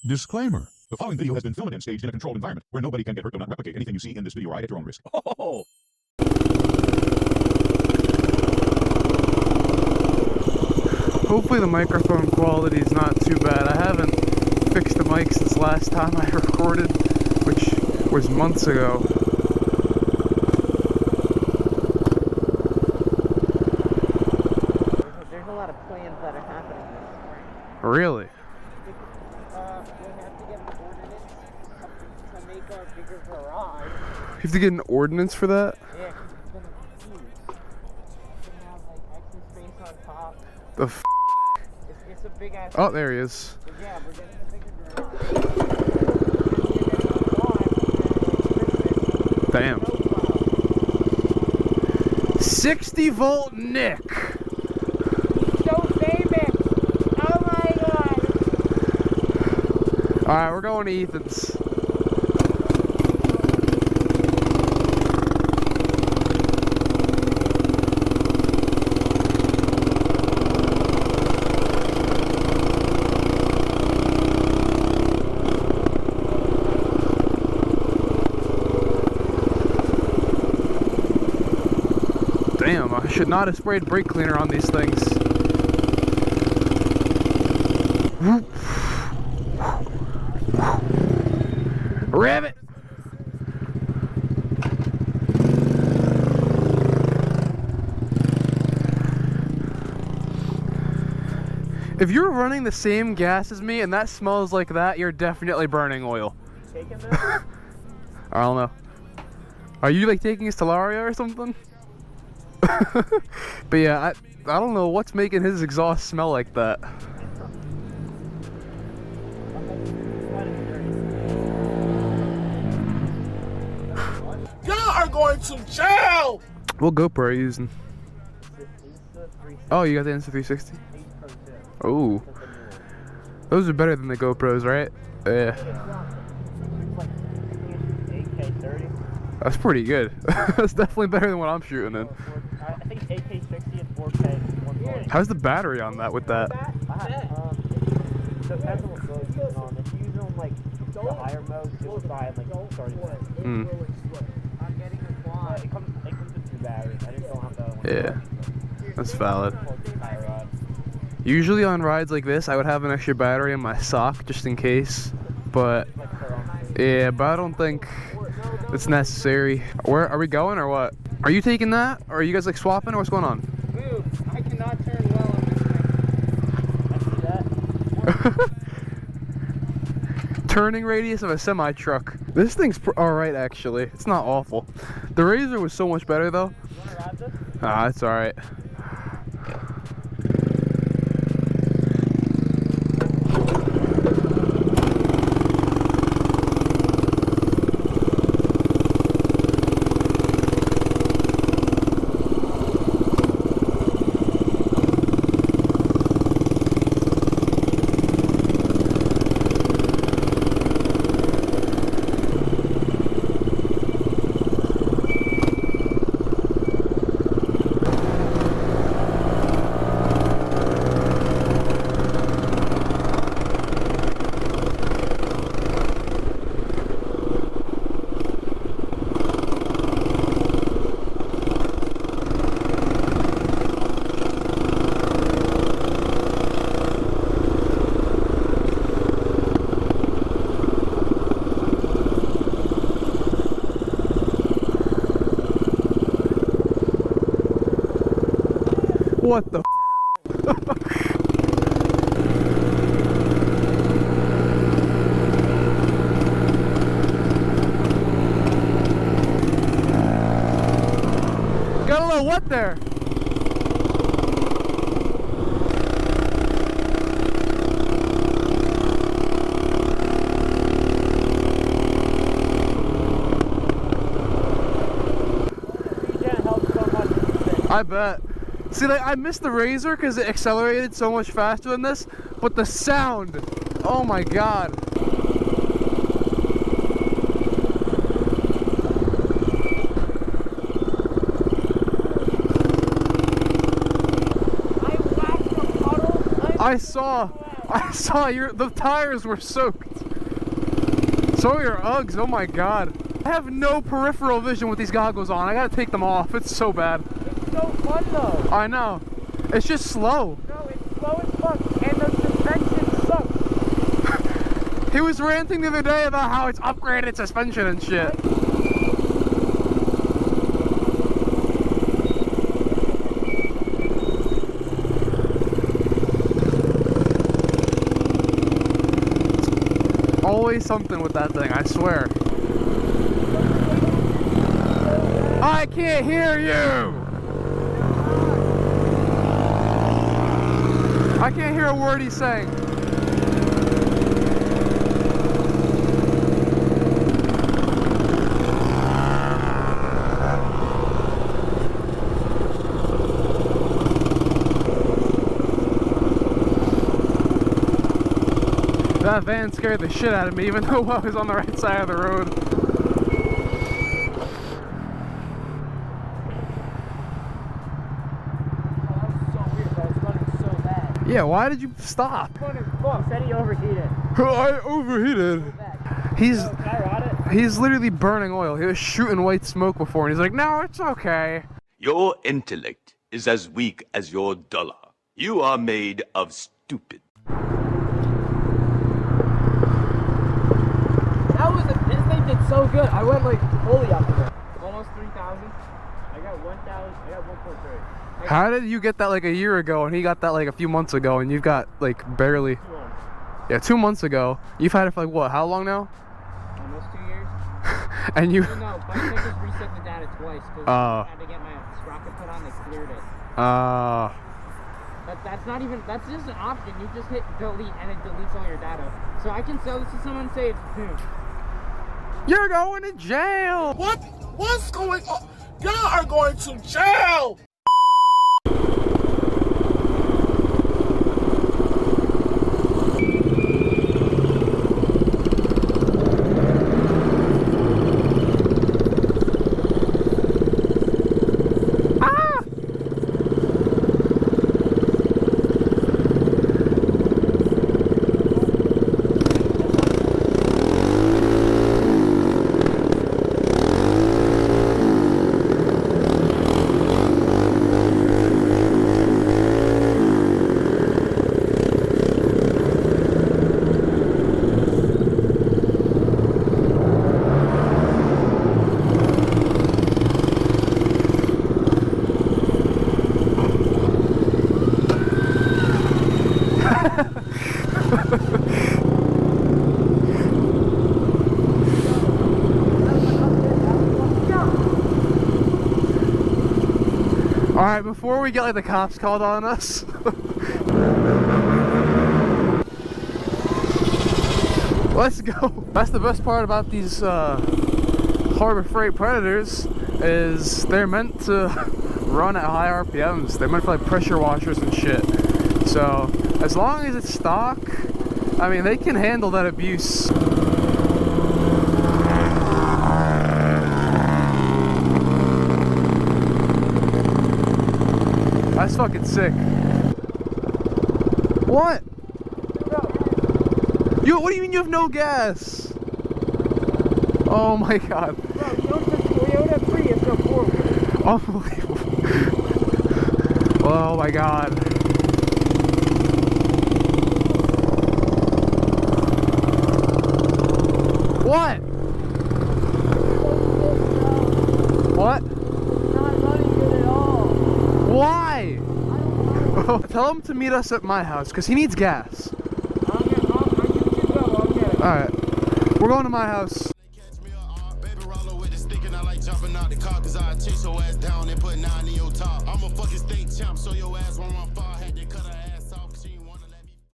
Disclaimer. The following video has been filmed and staged in a controlled environment where nobody can get hurt. Do not replicate anything you see in this video right at your own risk. Oh! Hopefully the microphone quality is not too bad. I haven't fixed the mic since last time I recorded, which was months ago. There's a lot of plans that are happening this spring. Really? We have to get an ordinance to make our bigger garage. You have to get an ordinance for that? Yeah, because it's going to be huge. It's going to have like extra space on top. The f***? It's a big ass. Oh, there he is. But yeah, we're getting a bigger garage. Damn. 60-volt Nick. He's so famous. Oh my god. Alright, we're going to Ethan's. Damn, I should not have sprayed brake cleaner on these things. Rev it! If you're running the same gas as me and that smells like that, you're definitely burning oil. You taking this? I don't know. Are you like taking a Stellaria or something? But yeah, I don't know what's making his exhaust smell like that. Y'all are going to jail! What GoPro are you using? Oh, you got the Insta360? Oh. Those are better than the GoPros, right? Yeah. That's pretty good. That's definitely better than what I'm shooting in. I think AK60 and 4K 140. How's the battery on that with that? So depends on what mode you're using on. If you use on like the higher mode, you'll buy like starting point. Mm. I'm getting a quad. It comes with two batteries. I just don't have the other one. Yeah, that's valid. Usually on rides like this, I would have an extra battery in my sock just in case. But yeah, but I don't think it's necessary. Where are we going or what? Are you taking that? Or are you guys like swapping or what's going on? Move. I cannot turn well on this thing. I see that. Turning radius of a semi-truck. This thing's alright actually. It's not awful. The Razor was so much better though. You wanna ride this? Ah, it's alright. What the got a little wet there. I bet. See, like, I missed the Razor because it accelerated so much faster than this, but the sound, oh my god. I saw I saw the tires were soaked. So are your Uggs, oh my god. I have no peripheral vision with these goggles on. I gotta take them off, it's so bad. It's so fun though. I know. It's just slow. No, it's slow as fuck, and the suspension sucks. He was ranting the other day about how it's upgraded suspension and shit. Always something with that thing, I swear. I can't hear you! I can't hear a word he's saying. That van scared the shit out of me, even though I was on the right side of the road. Yeah, why did you stop? Said he overheated. I overheated. He's literally burning oil. He was shooting white smoke before, and he's like, no, it's okay. Your intellect is as weak as your dollar. You are made of stupid. This thing did so good. I went like fully up to it. Almost 3,000. I got 1,000. I got 1.3. How did you get that like a year ago, and he got that like a few months ago, and you've got like barely... 2 months. Yeah, 2 months ago. You've had it for like what, how long now? Almost 2 years. And you... No, but I just reset the data twice because I had to get my sprocket put on. They cleared it. That's not even, that's just an option. You just hit delete and it deletes all your data. So I can sell this to someone and say it's You're going to jail! What's going on? Y'all are going to jail! Alright, before we get like the cops called on us. Let's go. That's the best part about these Harbor Freight Predators is they're meant to run at high RPMs. They're meant for like pressure washers and shit. So as long as it's stock, I mean they can handle that abuse. That's fucking sick. What? What do you mean you have no gas? Oh my god. Bro, Toyota Prius go forward. Unbelievable. Oh my god. What? What? It's not running good at all. Why? I don't know. Tell him to meet us at my house, because he needs gas. Alright. We're going to my house. Jumping out the car, cause I chase your ass down and put 9 in your top. I'm a fucking state champ, so your ass won't run far. Had to cut her